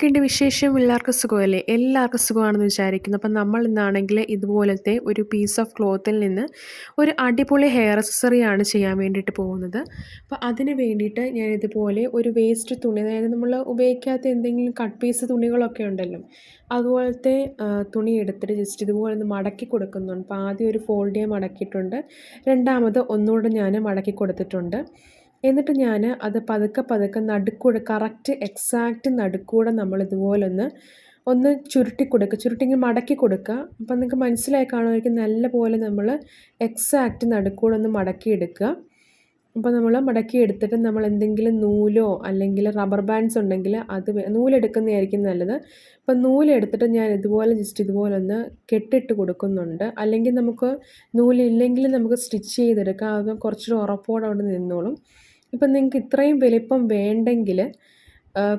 എന്തൊക്കെയുണ്ട് വിശേഷം? എല്ലാവർക്കും സുഖമല്ലേ? എല്ലാവർക്കും സുഖമാണെന്ന് വിചാരിക്കുന്നു. അപ്പം നമ്മൾ ഇന്നാണെങ്കിൽ ഇതുപോലത്തെ ഒരു പീസ് ഓഫ് ക്ലോത്തിൽ നിന്ന് ഒരു അടിപൊളി ഹെയർ അക്സസറിയാണ് ചെയ്യാൻ വേണ്ടിയിട്ട് പോകുന്നത്. അപ്പോൾ അതിന് വേണ്ടിയിട്ട് ഞാൻ ഇതുപോലെ ഒരു വേസ്റ്റ് തുണി, അതായത് നമ്മൾ ഉപയോഗിക്കാത്ത എന്തെങ്കിലും കട്ട് പീസ് തുണികളൊക്കെ ഉണ്ടല്ലോ, അതുപോലത്തെ തുണി എടുത്തിട്ട് ജസ്റ്റ് ഇതുപോലെ ഒന്ന് മടക്കി കൊടുക്കുന്നുണ്ട്. അപ്പോൾ ആദ്യം ഒരു ഫോൾഡ് ചെയ്യാൻ മടക്കിയിട്ടുണ്ട്, രണ്ടാമത് ഒന്നുകൂടെ ഞാൻ മടക്കി കൊടുത്തിട്ടുണ്ട്. എന്നിട്ട് ഞാൻ അത് പതുക്കെ നടുക്കൂടെ കറക്റ്റ് എക്സാക്റ്റ് നടുക്കൂടെ നമ്മൾ ഇതുപോലൊന്ന് ചുരുട്ടി കൊടുക്കുക, ചുരുട്ടിങ്ങ് മടക്കി കൊടുക്കുക. അപ്പം നിങ്ങൾക്ക് മനസ്സിലായി കാണുമായിരിക്കും, നല്ല പോലെ നമ്മൾ എക്സാക്റ്റ് നടുക്കൂടെ ഒന്ന് മടക്കിയെടുക്കുക. അപ്പോൾ നമ്മൾ മടക്കിയെടുത്തിട്ട് നമ്മൾ എന്തെങ്കിലും നൂലോ അല്ലെങ്കിൽ റബ്ബർ ബാൻഡ്സ് ഉണ്ടെങ്കിൽ അത് നൂലെടുക്കുന്നതായിരിക്കും നല്ലത്. അപ്പം നൂലെടുത്തിട്ട് ഞാൻ ഇതുപോലെ ജസ്റ്റ് ഇതുപോലൊന്ന് കെട്ടിട്ട് കൊടുക്കുന്നുണ്ട്. അല്ലെങ്കിൽ നമുക്ക് നൂലില്ലെങ്കിൽ നമുക്ക് സ്റ്റിച്ച് ചെയ്തെടുക്കാം, അത് കുറച്ചുകൂടെ ഉറപ്പോടെ അവിടെ നിന്നോളും. ഇപ്പം നിങ്ങൾക്ക് ഇത്രയും വലിപ്പം വേണ്ടെങ്കിൽ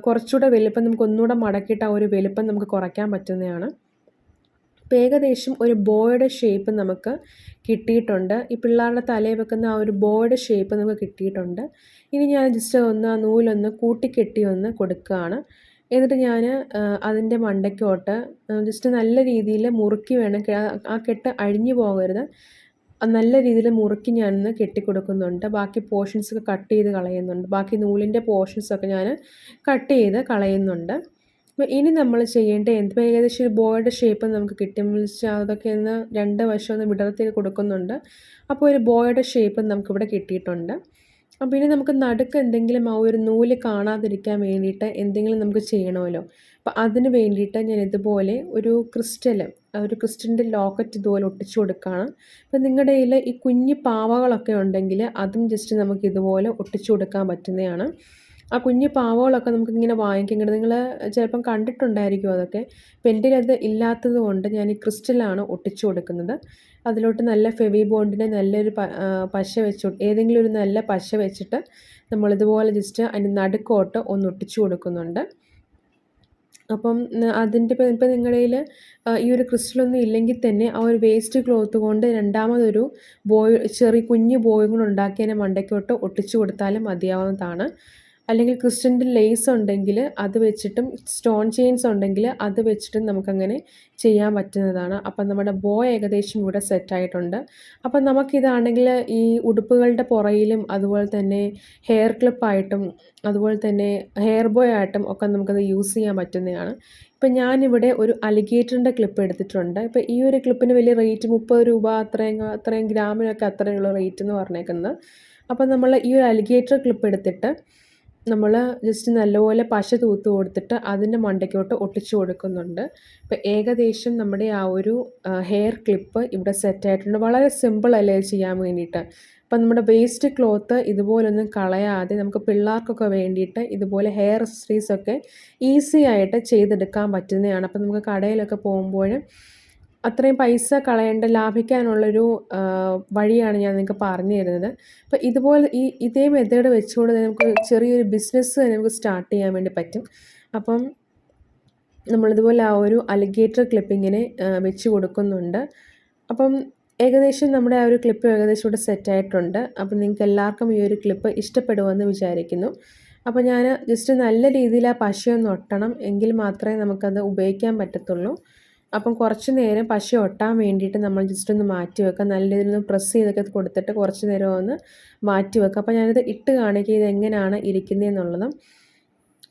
കുറച്ചുകൂടെ വലിപ്പം നമുക്ക് ഒന്നുകൂടെ മടക്കിയിട്ട് ആ ഒരു വലിപ്പം നമുക്ക് കുറയ്ക്കാൻ പറ്റുന്നതാണ്. ഇപ്പം ഏകദേശം ഒരു ബോയുടെ ഷേപ്പ് നമുക്ക് കിട്ടിയിട്ടുണ്ട്. ഈ പിള്ളേരുടെ തലയിൽ വെക്കുന്ന ആ ഒരു ബോയുടെ ഷേപ്പ് നമുക്ക് കിട്ടിയിട്ടുണ്ട്. ഇനി ഞാൻ ജസ്റ്റ് ആ നൂലൊന്ന് കൂട്ടിക്കെട്ടി ഒന്ന് കൊടുക്കുകയാണ്. എന്നിട്ട് ഞാൻ അതിൻ്റെ മണ്ടയ്ക്കോട്ട് ജസ്റ്റ് നല്ല രീതിയിൽ മുറുക്കി വേണം, ആ കെട്ട് അഴിഞ്ഞു പോകരുത്, നല്ല രീതിയിൽ മുറുക്കി ഞാനൊന്ന് കെട്ടിക്കൊടുക്കുന്നുണ്ട്. ബാക്കി പോർഷൻസൊക്കെ കട്ട് ചെയ്ത് കളയുന്നുണ്ട്, ബാക്കി നൂലിൻ്റെ പോർഷൻസൊക്കെ ഞാൻ കട്ട് ചെയ്ത് കളയുന്നുണ്ട്. അപ്പോൾ ഇനി നമ്മൾ ചെയ്യേണ്ട ഏകദേശം ഒരു ബോയുടെ ഷേപ്പ് നമുക്ക് കിട്ടും. അതൊക്കെ ഒന്ന് രണ്ട് വശം ഒന്ന് വിടർത്തി കൊടുക്കുന്നുണ്ട്. അപ്പോൾ ഒരു ബോയുടെ ഷേപ്പ് നമുക്കിവിടെ കിട്ടിയിട്ടുണ്ട്. അപ്പോൾ ഇനി നമുക്ക് നടുക്ക് എന്തെങ്കിലും ആ ഒരു നൂല് കാണാതിരിക്കാൻ വേണ്ടിയിട്ട് എന്തെങ്കിലും നമുക്ക് ചെയ്യണമല്ലോ. അപ്പോൾ അതിന് വേണ്ടിയിട്ട് ഞാൻ ഇതുപോലെ ഒരു ക്രിസ്റ്റലിൻ്റെ ലോക്കറ്റ് ഇതുപോലെ ഒട്ടിച്ചു കൊടുക്കുകയാണ്. അപ്പോൾ നിങ്ങളുടെ കയ്യിൽ ഈ കുഞ്ഞു പാവകളൊക്കെ ഉണ്ടെങ്കിൽ അതും ജസ്റ്റ് നമുക്ക് ഇതുപോലെ ഒട്ടിച്ചു കൊടുക്കാൻ പറ്റുന്നതാണ്. ആ കുഞ്ഞു പാവകളൊക്കെ നമുക്കിങ്ങനെ വാങ്ങിക്കുന്നത് നിങ്ങൾ ചിലപ്പം കണ്ടിട്ടുണ്ടായിരിക്കും അതൊക്കെ. അപ്പോൾ എൻ്റെ അത് ഇല്ലാത്തത് കൊണ്ട് ഞാൻ ഈ ക്രിസ്റ്റലാണ് ഒട്ടിച്ചു കൊടുക്കുന്നത്. അതിലോട്ട് നല്ല ഫെവി ബോണ്ടിൻ്റെ നല്ലൊരു പശ ഏതെങ്കിലും ഒരു നല്ല പശ വെച്ചിട്ട് നമ്മളിതുപോലെ ജസ്റ്റ് അതിൻ്റെ നടുക്കോട്ട് ഒന്ന് ഒട്ടിച്ചു കൊടുക്കുന്നുണ്ട്. അപ്പം അതിൻ്റെ ഇപ്പം നിങ്ങളുടെ കയ്യിൽ ഈ ഒരു ക്രിസ്റ്റലൊന്നും ഇല്ലെങ്കിൽ തന്നെ ആ ഒരു വേസ്റ്റ് ക്ലോത്ത് കൊണ്ട് രണ്ടാമതൊരു കുഞ്ഞു ബോയും കൂടെ ഉണ്ടാക്കി അതിനെ മണ്ടയ്ക്കോട്ട് ഒട്ടിച്ചു കൊടുത്താലും മതിയാവുന്നതാണ്. അല്ലെങ്കിൽ ക്രിസ്റ്റലിൻ്റെ ലേസ് ഉണ്ടെങ്കിൽ അത് വെച്ചിട്ടും, സ്റ്റോൺ ചെയിൻസ് ഉണ്ടെങ്കിൽ അത് വെച്ചിട്ടും നമുക്കങ്ങനെ ചെയ്യാൻ പറ്റുന്നതാണ്. അപ്പം നമ്മുടെ ബോ ഏകദേശം ഇവിടെ സെറ്റായിട്ടുണ്ട്. അപ്പം നമുക്കിതാണെങ്കിൽ ഈ ഉടുപ്പുകളുടെ പുറയിലും അതുപോലെ തന്നെ ഹെയർ ക്ലിപ്പായിട്ടും അതുപോലെ തന്നെ ഹെയർ ബോ ആയിട്ടും ഒക്കെ നമുക്കത് യൂസ് ചെയ്യാൻ പറ്റുന്നതാണ്. ഇപ്പം ഞാനിവിടെ ഒരു അലിഗേറ്ററിൻ്റെ ക്ലിപ്പ് എടുത്തിട്ടുണ്ട്. ഇപ്പം ഈ ഒരു ക്ലിപ്പിന് വലിയ റേറ്റ് 30 രൂപ, അത്രയും ഗ്രാമിനൊക്കെ അത്രയുള്ള റേറ്റ് എന്ന് പറഞ്ഞേക്കുന്നത്. അപ്പം നമ്മൾ ഈ ഒരു അലിഗേറ്റർ ക്ലിപ്പ് എടുത്തിട്ട് നമ്മൾ ജസ്റ്റ് നല്ലപോലെ പശ തൂത്ത് കൊടുത്തിട്ട് അതിൻ്റെ മണ്ടയ്ക്കോട്ട് ഒട്ടിച്ചു കൊടുക്കുന്നുണ്ട്. ഇപ്പോൾ ഏകദേശം നമ്മുടെ ആ ഒരു ഹെയർ ക്ലിപ്പ് ഇവിടെ സെറ്റായിട്ടുണ്ട്. വളരെ സിമ്പിളല്ലേ ചെയ്യാൻ വേണ്ടിയിട്ട്. അപ്പം നമ്മുടെ വേസ്റ്റ് ക്ലോത്ത് ഇതുപോലൊന്നും കളയാതെ നമുക്ക് പിള്ളേർക്കൊക്കെ വേണ്ടിയിട്ട് ഇതുപോലെ ഹെയർ അക്സസറീസൊക്കെ ഈസി ആയിട്ട് ചെയ്തെടുക്കാൻ പറ്റുന്നതാണ്. അപ്പം നമുക്ക് കടയിലൊക്കെ പോകുമ്പോൾ അത്രയും പൈസ കളയേണ്ട, ലാഭിക്കാനുള്ളൊരു വഴിയാണ് ഞാൻ നിങ്ങൾക്ക് പറഞ്ഞു തരുന്നത്. അപ്പോൾ ഇതുപോലെ ഇതേ മെത്തേഡ് വെച്ചുകൊണ്ട് നമുക്ക് ചെറിയൊരു ബിസിനസ് തന്നെ നമുക്ക് സ്റ്റാർട്ട് ചെയ്യാൻ വേണ്ടി പറ്റും. അപ്പം നമ്മളിതുപോലെ ആ ഒരു അലിഗേറ്റർ ക്ലിപ്പിങ്ങിനെ വെച്ച് കൊടുക്കുന്നുണ്ട്. അപ്പം ഏകദേശം നമ്മുടെ ആ ഒരു ക്ലിപ്പ് ഏകദേശം ഇവിടെ സെറ്റായിട്ടുണ്ട്. അപ്പം നിങ്ങൾക്ക് എല്ലാവർക്കും ഈ ഒരു ക്ലിപ്പ് ഇഷ്ടപ്പെടുമെന്ന് വിചാരിക്കുന്നു. അപ്പോൾ ഞാൻ ജസ്റ്റ് നല്ല രീതിയിൽ ആ പശയൊന്ന് ഒട്ടണം, എങ്കിൽ മാത്രമേ നമുക്കത് ഉപയോഗിക്കാൻ പറ്റത്തുള്ളൂ. അപ്പം കുറച്ച് നേരം പശ ഒട്ടാൻ വേണ്ടിയിട്ട് നമ്മൾ ജസ്റ്റ് ഒന്ന് മാറ്റി വെക്കുക. നല്ല രീതിയിൽ ഒന്ന് പ്രസ് ചെയ്തൊക്കെ കൊടുത്തിട്ട് കുറച്ച് നേരം ഒന്ന് മാറ്റി വെക്കുക. അപ്പോൾ ഞാനിത് ഇട്ട് കാണിക്കുക ഇത് എങ്ങനെയാണ് ഇരിക്കുന്നതെന്നുള്ളത്.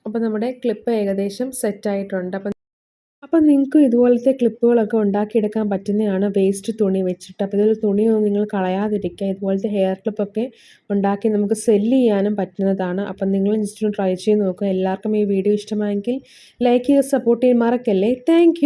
അപ്പോൾ നമ്മുടെ ക്ലിപ്പ് ഏകദേശം സെറ്റായിട്ടുണ്ട്. അപ്പം നിങ്ങൾക്ക് ഇതുപോലത്തെ ക്ലിപ്പുകളൊക്കെ ഉണ്ടാക്കിയെടുക്കാൻ പറ്റുന്നതാണ് വേസ്റ്റ് തുണി വെച്ചിട്ട്. അപ്പോൾ ഇതിൽ തുണിയൊന്നും നിങ്ങൾ കളയാതിരിക്കുക. ഇതുപോലത്തെ ഹെയർ ക്ലിപ്പൊക്കെ ഉണ്ടാക്കി നമുക്ക് സെല്ല് ചെയ്യാനും പറ്റുന്നതാണ്. അപ്പം നിങ്ങൾ ജസ്റ്റ് ഒന്ന് ട്രൈ ചെയ്ത് നോക്കുക. എല്ലാവർക്കും ഈ വീഡിയോ ഇഷ്ടമായെങ്കിൽ ലൈക്ക് ചെയ്ത് സപ്പോർട്ട് ചെയ്യാൻ മറക്കല്ലേ. താങ്ക്